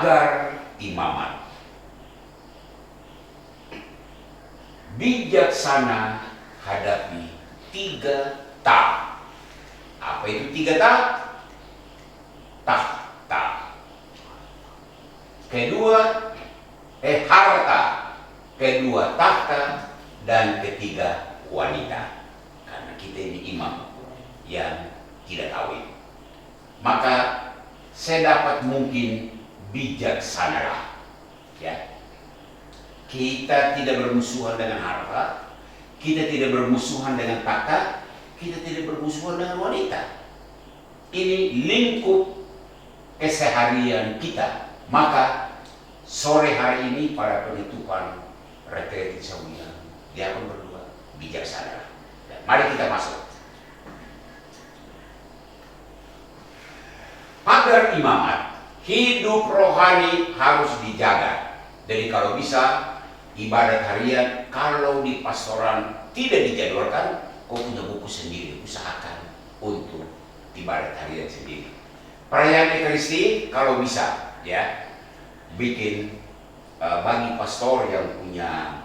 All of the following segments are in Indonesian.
Pagar imamat. Bijaksana hadapi 3 tak. Apa itu 3 tak? Tahta. Kedua, harta. Kedua, tahta. Dan ketiga, wanita. Karena kita ini imam yang tidak kawin. Maka sedapat mungkin bijaksanalah. Ya. Kita tidak bermusuhan dengan harta, kita tidak bermusuhan dengan tahta, kita tidak bermusuhan dengan wanita. Ini lingkup keseharian kita. Maka sore hari ini pada penutupan retret Sawian, dia akan berdua bijaksana. Mari kita masuk. Pagar imamat, hidup rohani harus dijaga. Jadi kalau bisa ibadat harian, kalau di pastoran tidak dijadwalkan, kau punya buku sendiri, usahakan untuk ibadat harian sendiri. Perayaan Ekaristi kalau bisa ya bikin bagi pastor yang punya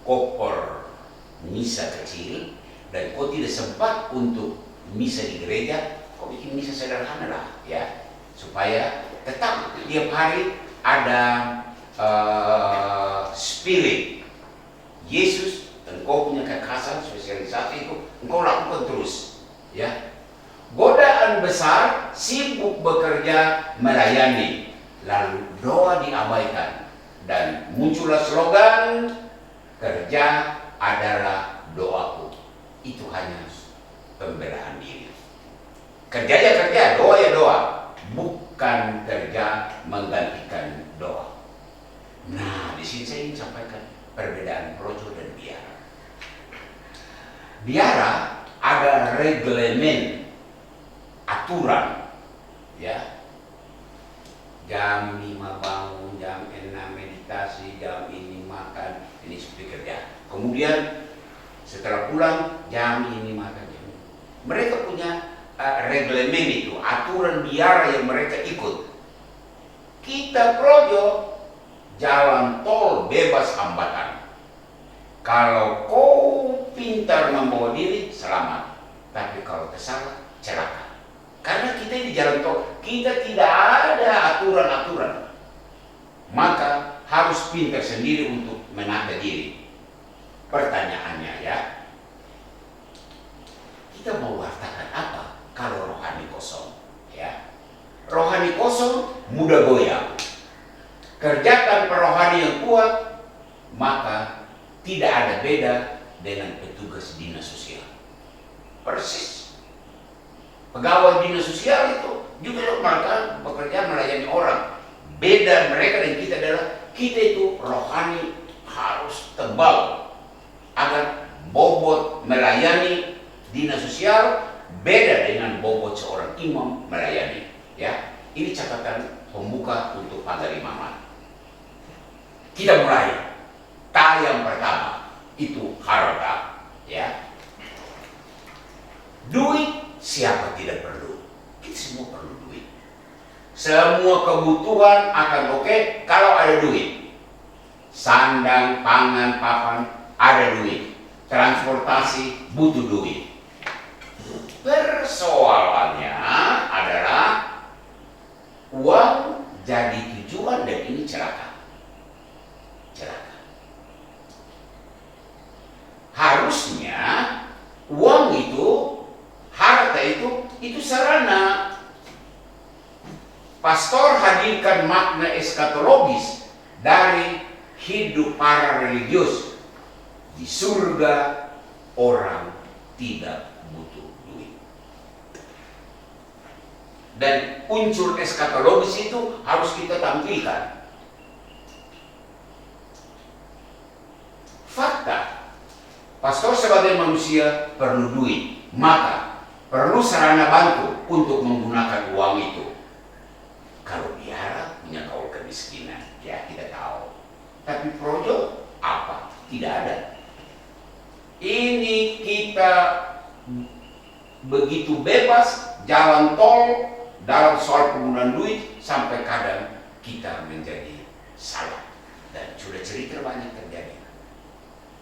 koper misa kecil dan kau tidak sempat untuk misa di gereja, kau bikin misa sederhana lah ya, supaya tetap tiap hari ada spirit Yesus dan kau punya kekhasan spesialisasi itu engkau lakukan terus ya. Godaan besar, sibuk bekerja melayani, lalu doa diabaikan dan muncullah slogan kerja adalah doaku. Itu hanya pembelaan diri. Kerja ya kerja, doa ya doa, bukan kerja menggantikan doa. Nah, di sini saya ingin sampaikan perbedaan projo dan biara. Biara ada reglemen, aturan, ya. Jam 5 bangun, jam 6 meditasi, jam ini makan, ini seperti kerja. Kemudian setelah pulang, jam ini makan, jam ini. Mereka punya reglemen itu, aturan biara yang mereka ikut. Kita projo jalan tol bebas hambatan. Kalau kau pintar membawa diri, selamat. Tapi kalau kesalahan, celaka. Karena kita di jalan tol, kita tidak ada aturan-aturan. Maka harus pintar sendiri untuk menata diri. Pertanyaannya ya, kita mau wartakan apa kalau rohani kosong? Ya, rohani kosong mudah goyang. Kerjakan perohani yang kuat, maka tidak ada beda dengan petugas dinas sosial. Persis. Pegawai dinas sosial itu juga mereka bekerja melayani orang. Beda mereka dan kita adalah kita itu rohani harus tebal agar bobot melayani dinas sosial beda dengan bobot seorang imam melayani. Ya, ini catatan pembuka untuk pagar imamat. Kita mulai. Yang pertama itu harta, ya. Duit siapa tidak perlu? Kita semua perlu duit. Semua kebutuhan akan oke kalau ada duit. Sandang, pangan, papan, ada duit. Transportasi butuh duit. Persoalannya adalah uang jadi tujuan dan ini celaka. Harusnya uang itu, harta itu sarana. Pastor hadirkan makna eskatologis dari hidup para religius. Di surga orang tidak butuh duit. Dan unsur eskatologis itu harus kita tampilkan. Fakta. Pastor sebagai manusia perlu duit, maka perlu sarana bantu untuk menggunakan uang itu. Kalau biara punya kaul kemiskinan, ya kita tahu. Tapi projo apa? Tidak ada. Ini kita begitu bebas jalan tol, dalam soal penggunaan duit, sampai kadang kita menjadi salah. Dan sudah cerita banyak terjadi.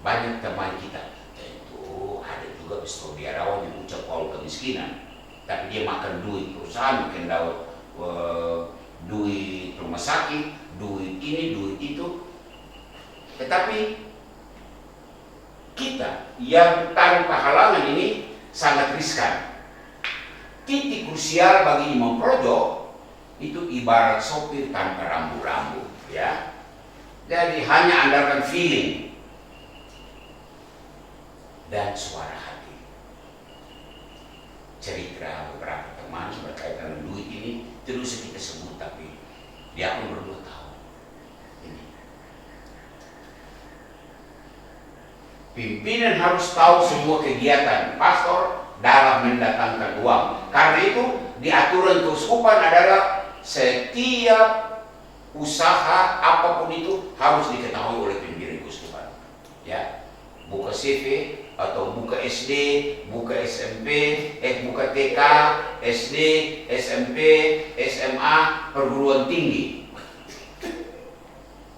Banyak teman kita, itu ada juga pistol biarawan yang ucap kalau kemiskinan, tapi dia makan duit perusahaan, mungkin duit rumah sakit, duit ini, duit itu. Tetapi kita yang tanpa halangan ini sangat riskan. Titik krusial bagi Imam Projo itu ibarat sopir tanpa rambu-rambu, ya. Jadi hanya andalkan feeling dan suara hati. Cerita beberapa teman berkaitan dengan duit ini terus kita sebut, tapi dia pun berdua tahu. Ini pimpinan harus tahu semua kegiatan pastor dalam mendatangkan uang. Karena itu di aturan keuskupan adalah setiap usaha apapun itu harus diketahui oleh pimpinan keuskupan. Ya, buka CV atau buka SD, buka SMP, buka TK, SD, SMP, SMA, perguruan tinggi.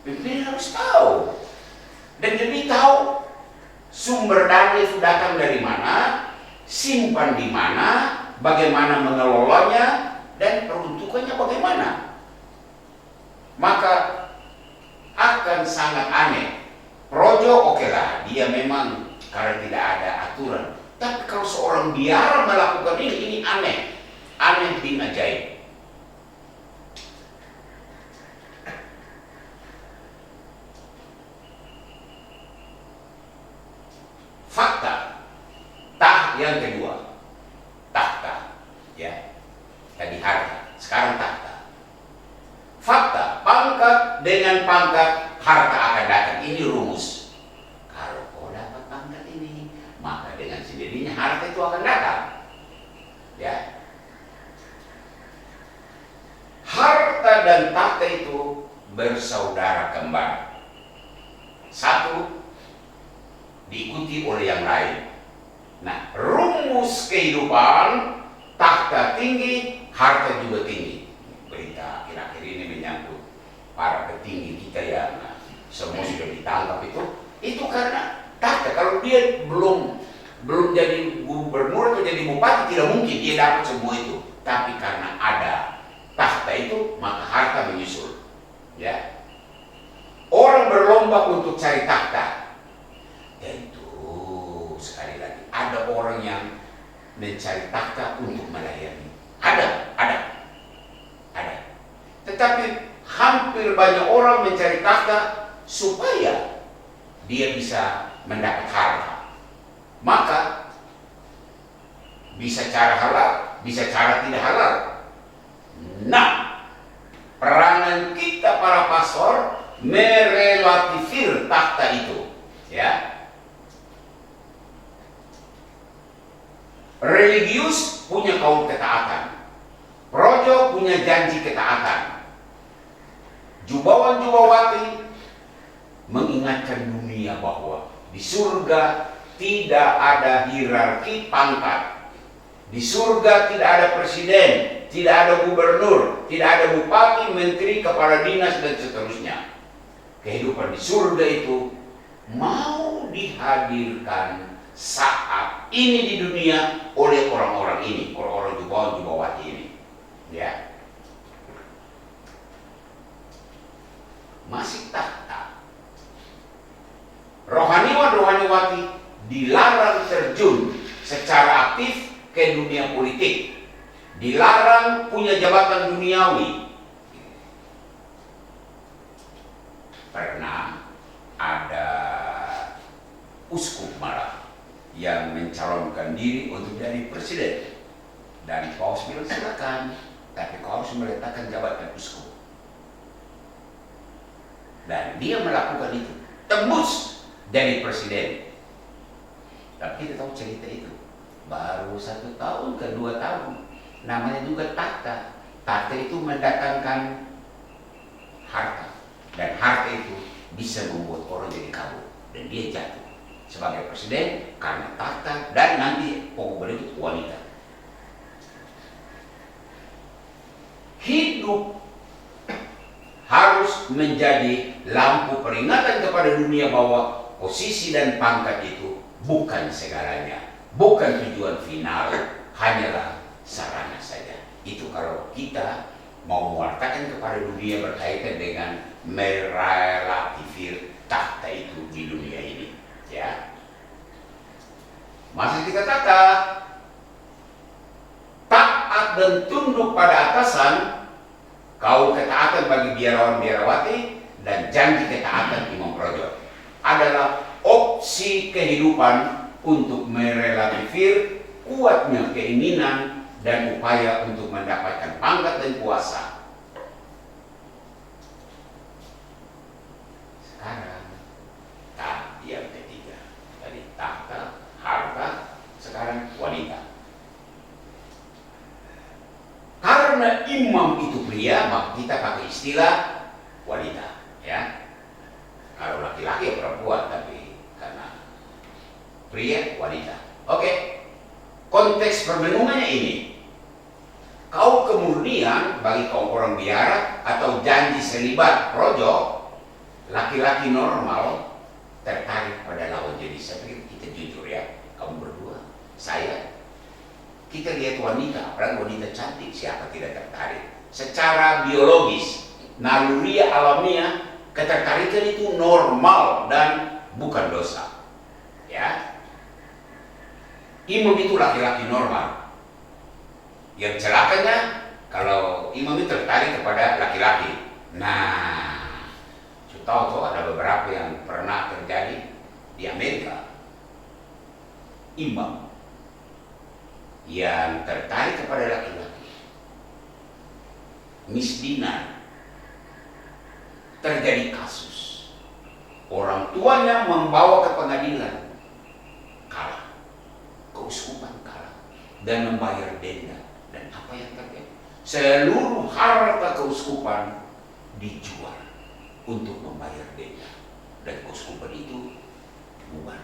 Pimpinan harus tahu dan lebih tahu sumber dana itu datang dari mana, simpan di mana, bagaimana mengelolanya, dan peruntukannya bagaimana. Maka akan sangat aneh. Projo oke lah, dia memang karena tidak ada aturan. Tapi kalau seorang biara melakukan ini aneh. Aneh bin ajaib. Fakta. Yang kedua, tahta, ya. Tadi harta, sekarang tahta. Fakta, pangkat dengan pangkat harta akan datang. Ini rumus. Kalau kau dapat pangkat ini, maka dengan sendirinya harta itu akan datang. Ya. Harta dan tahta itu bersaudara kembar. Satu diikuti oleh yang lain. Nah, rumus kehidupan, tahta tinggi, harta juga tinggi. Berita akhir-akhir ini menyangkut para petinggi kita yang semua sudah ditangkap itu karena tahta. Kalau dia belum jadi gubernur atau jadi bupati, tidak mungkin dia dapat semua itu. Tapi karena ada tahta itu, maka harta menyusul. Ya, orang berlomba untuk cari tahta. Sekali lagi, ada orang yang mencari tahta untuk melayani. Ada. Tetapi hampir banyak orang mencari tahta supaya dia bisa mendapat harta. Maka bisa cara halal, bisa cara tidak halal. Nah, peranan kita para pastor merelativir tahta itu, ya. Religius punya kaul ketaatan, Projo punya janji ketaatan. Jubawan-jubawati mengingatkan dunia bahwa di surga tidak ada hierarki pangkat. Di surga tidak ada presiden, tidak ada gubernur, tidak ada bupati, menteri, kepala dinas, dan seterusnya. Kehidupan di surga itu mau dihadirkan saat ini di dunia oleh orang-orang ini, orang-orang jubawan-jubawati ini, ya. Masih tahta. Rohaniwan-rohaniwati dilarang terjun secara aktif ke dunia politik, dilarang punya jabatan duniawi. Pernah ada uskup malah yang mencalonkan diri untuk jadi presiden, dan Paus bilang silakan, tapi kau harus meletakkan jabatan uskup. Dan dia melakukan itu, tembus jadi presiden. Tapi kita tahu cerita itu baru 1 tahun ke 2 tahun, namanya juga tahta. Tahta itu mendatangkan harta, dan harta itu bisa membuat orang jadi kabur, dan dia jatuh sebagai presiden karena tahta dan nanti pokok berikut wanita. hidup harus menjadi lampu peringatan kepada dunia bahwa posisi dan pangkat itu bukan segalanya, bukan tujuan final, hanyalah sarana saja. Itu kalau kita mau mewartakan kepada dunia berkaitan dengan merelatifir tahta itu di dunia ini, ya. Masih kita kata taat dan tunduk pada atasan, kau ketaatan bagi biarawan-biarawati, dan janji ketaatan imam projo adalah opsi kehidupan untuk merelatifir kuatnya keinginan dan upaya untuk mendapatkan pangkat dan kuasa. Sekarang tahap yang ketiga, tadi tahta, harta, sekarang wanita. Karena imam itu pria, maka kita pakai istilah wanita, ya. Kalau laki-laki ya perempuan, tapi karena pria, wanita. Oke, konteks permenungannya ini. Kau kemurnian bagi kaum orang biara atau janji selibat projo, laki-laki normal tertarik pada lawan jenis. Saya pikir kita jujur ya, kamu berdua, saya, kita lihat wanita, apalagi wanita cantik, siapa tidak tertarik? Secara biologis, naluri alamiah, ketertarikan itu normal dan bukan dosa. Ya, imam itu laki-laki normal. Yang celakanya kalau imam itu tertarik kepada laki-laki. Nah, tahu ada beberapa yang pernah terjadi di Amerika. Imam yang tertarik kepada laki-laki, misdinan, terjadi kasus. Orang tuanya membawa ke pengadilan, kalah, keuskupan kalah, dan membayar denda. Dan apa yang terjadi? Seluruh harta keuskupan dijual untuk membayar denda, dan keuskupan itu bubar.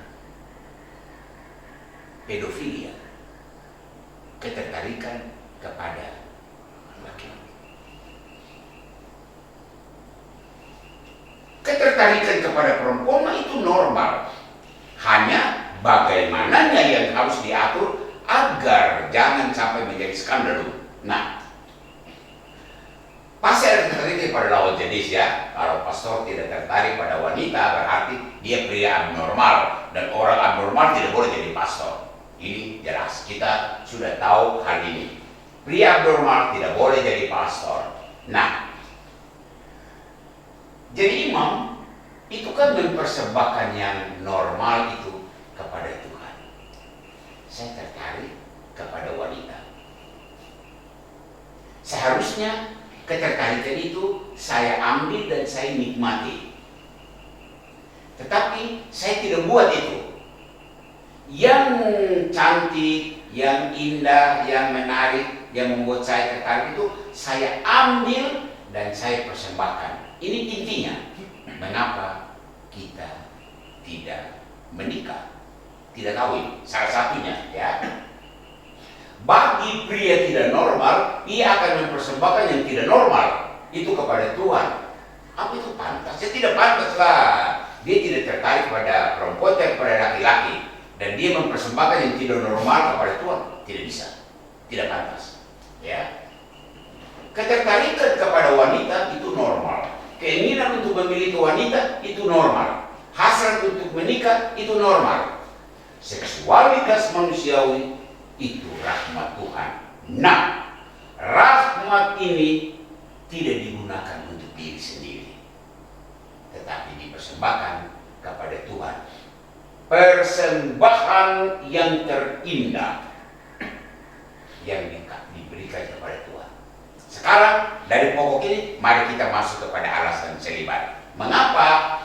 Pedofilia, ketertarikan kepada laki-laki. Ketertarikan kepada perempuan itu normal. Hanya bagaimananya yang harus diatur agar jangan sampai menjadi skandal. Nah, pasti ada tertarik pada lawan jenis ya. Kalau pastor tidak tertarik pada wanita, berarti dia pria abnormal, dan orang abnormal tidak boleh jadi pastor. Ini jelas, kita sudah tahu hal ini. Pria abnormal tidak boleh jadi pastor. Nah, jadi imam itu kan mempersembahkan yang normal itu kepada Tuhan. Saya tertarik kepada wanita. Seharusnya ketertarikan itu saya ambil dan saya nikmati. Tetapi saya tidak buat itu. Yang cantik, yang indah, yang menarik, yang membuat saya tertarik itu saya ambil dan saya persembahkan. Ini intinya. Mengapa kita tidak menikah, tidak kawin? Salah satunya ya. Bagi pria tidak normal, ia akan mempersembahkan yang tidak normal itu kepada Tuhan. Apa itu pantas? Ya tidak pantas lah. Dia tidak tertarik pada perempuan, kepada laki-laki, dan dia mempersembahkan yang tidak normal kepada Tuhan. Tidak bisa, tidak pantas. Ya. Ketertarikan kepada wanita itu normal. Keinginan untuk memiliki wanita itu normal. Hasrat untuk menikah itu normal. Seksualitas manusiawi itu rahmat Tuhan. Nah, rahmat ini tidak digunakan untuk diri sendiri, tetapi dipersembahkan kepada Tuhan. Persembahan yang terindah yang diberikan kepada Tuhan. Sekarang dari pokok ini, mari kita masuk kepada alasan selibat. Mengapa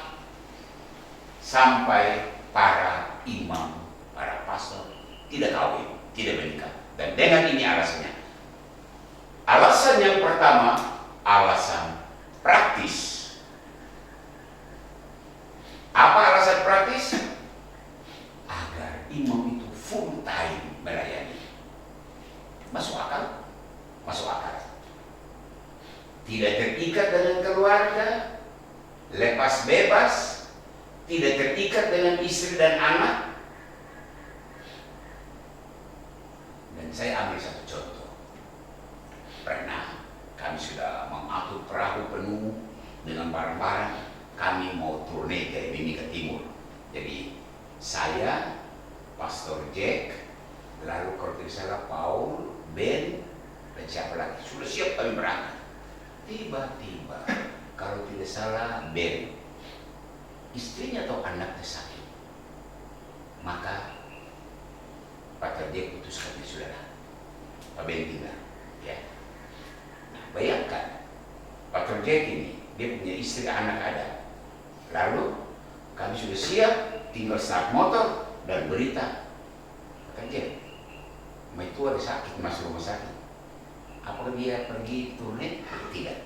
sampai para imam, para pastor tidak kawin, tidak menikah? Dan dengan ini alasannya. Alasan yang pertama, alasan praktis. Apa alasan praktis? Agar imam itu full time melayani. Masuk akal? Masuk akal. tidak terikat dengan keluarga, lepas bebas, tidak terikat dengan istri dan anak. Dan saya ambil satu contoh. Pernah kami sudah mengatur perahu penuh dengan barang-barang. Kami mau turne ke Mimika Timur. Jadi saya, Pastor Jack, lalu kalau tidak salah Paul, Ben, dan siapa lagi, sudah siap kami berangkat. Tiba-tiba, kalau tidak salah Ben, istrinya atau anaknya sakit. Maka Pastor Jack putuskan, saudara, Pak Ben tinggal. Ya. Nah, bayangkan, Pastor Jack ini, dia punya istri, anak ada. Lalu kami sudah siap, tinggal start motor dan berita, kerja. Ma itu ada sakit, masuk rumah sakit. Apakah dia pergi turne? Tidak.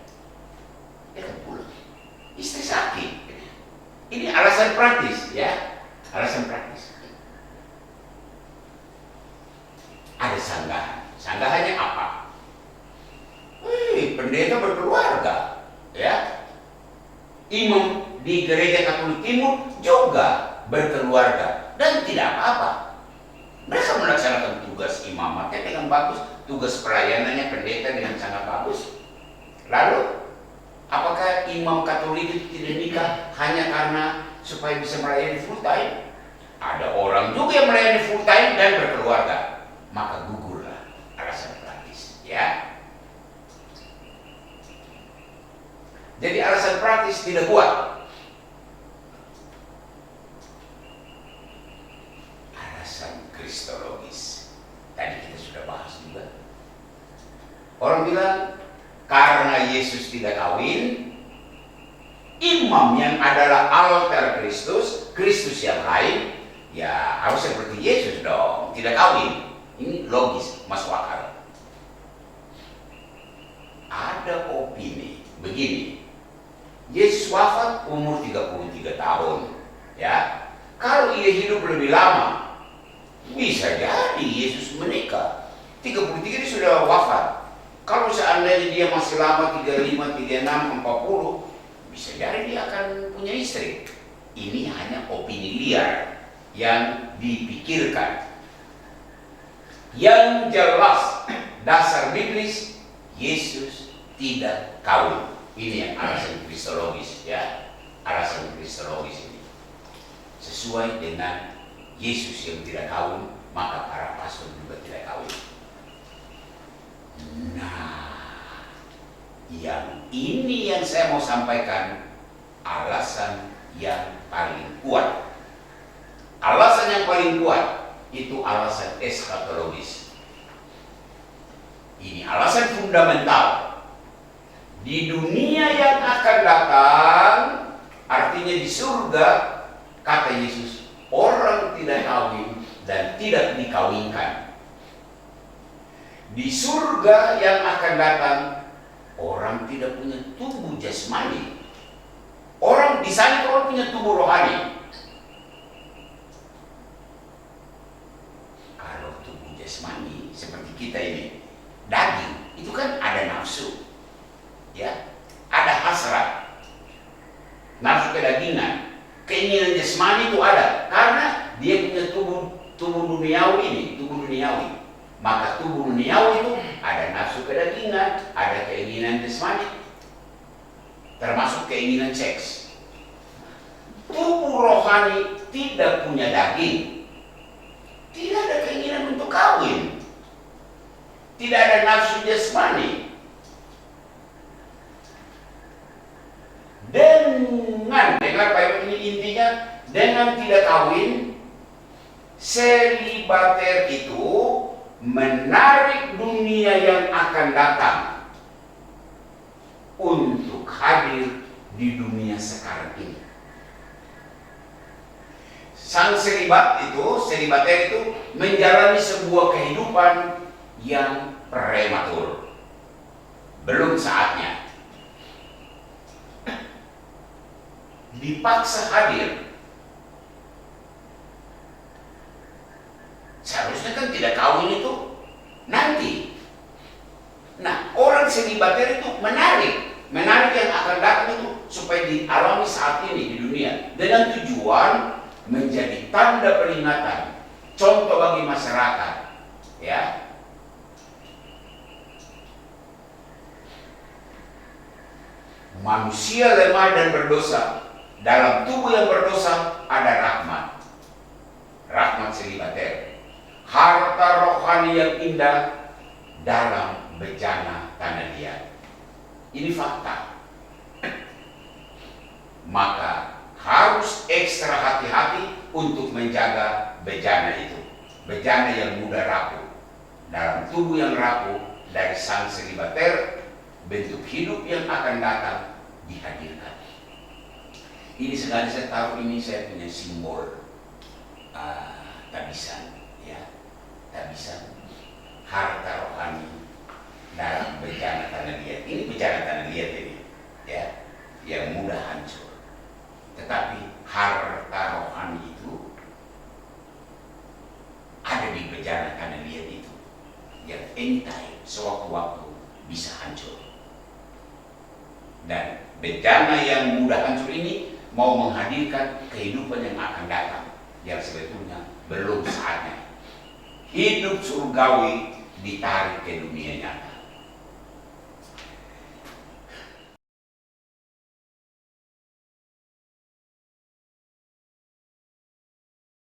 Dia akan pulang. Istri sakit. Ini alasan praktis, ya, alasan praktis. Ada sanggahan. Sanggahannya apa? Pendeta berkeluarga, ya. Imam di gereja Katolik Timur juga berkeluarga dan tidak apa-apa. Mereka melaksanakan tugas imamatnya dengan bagus, tugas pelayanannya pendeta dengan sangat bagus. Lalu, apakah imam Katolik itu tidak nikah hanya karena supaya bisa melayani full time? Ada orang juga yang melayani full time dan berkeluarga, maka gugurlah alasan praktis, ya. Jadi alasan praktis tidak kuat. Kristologis. Tadi kita sudah bahas juga. Orang bilang karena Yesus tidak kawin, imam yang adalah alter Kristus, Kristus yang lain, ya harus seperti Yesus dong, tidak kawin. Ini logis, masuk akal. Ada opini begini. Yesus wafat umur 33 tahun, ya. Kalau ia hidup lebih lama, bisa jadi Yesus menikah. 33 dia sudah wafat. Kalau seandainya dia masih lama 35, 36, 40, bisa jadi dia akan punya istri. Ini hanya opini liar yang dipikirkan. Yang jelas dasar biblis, Yesus tidak kawin. Ini yang alasan kristologis, ya. Alasan kristologis ini sesuai dengan Yesus yang tidak kawin, maka para pastor juga tidak kawin. Nah, yang ini yang saya mau sampaikan, alasan yang paling kuat. Alasan yang paling kuat itu alasan eskatologis. Ini alasan fundamental. Di dunia yang akan datang, artinya di surga, kata Yesus, orang tidak kawin dan tidak dikawinkan. Di surga yang akan datang, orang tidak punya tubuh jasmani. Orang di sana orang punya tubuh rohani. Kalau tubuh jasmani seperti kita ini, daging itu kan ada nafsu, ya, ada hasrat, nafsu kedagingan. Keinginan jasmani itu ada karena dia punya tubuh duniawi ini, tubuh duniawi. Maka tubuh duniawi itu ada nafsu kedagingan, ada keinginan jasmani, termasuk keinginan seks. Tubuh rohani tidak punya daging, tidak ada keinginan untuk kawin, tidak ada nafsu jasmani. Dengan Bapak ini intinya, dengan tidak kawin, selibater itu menarik dunia yang akan datang untuk hadir di dunia sekarang ini. Sang selibater itu menjalani sebuah kehidupan yang prematur, belum saatnya. Dipaksa hadir. Seharusnya kan tidak kawin itu nanti. Nah, orang selibater itu menarik dialami saat ini di dunia dengan tujuan menjadi tanda peringatan, contoh bagi masyarakat, ya. Manusia lemah dan berdosa. Dalam tubuh yang berdosa ada rahmat selibater, harta rohani yang indah dalam bejana tanah liat. Ini fakta. Maka harus ekstra hati-hati untuk menjaga bejana itu. Bejana yang mudah rapuh. Dalam tubuh yang rapuh dari sang selibater, bentuk hidup yang akan datang dihadirkan. Ini sengaja saya taruh ini, saya punya simbol tabisan, ya, tabisan harta rohani dalam bejana tanah liat. Ini bejana tanah liat ini, ya, yang mudah hancur. Tetapi harta rohani itu ada di bejana tanah liat itu, yang anytime, sewaktu-waktu bisa hancur. Dan bejana yang mudah hancur ini mau menghadirkan kehidupan yang akan datang, yang sebetulnya belum saatnya. Hidup surgawi ditarik ke dunia nyata.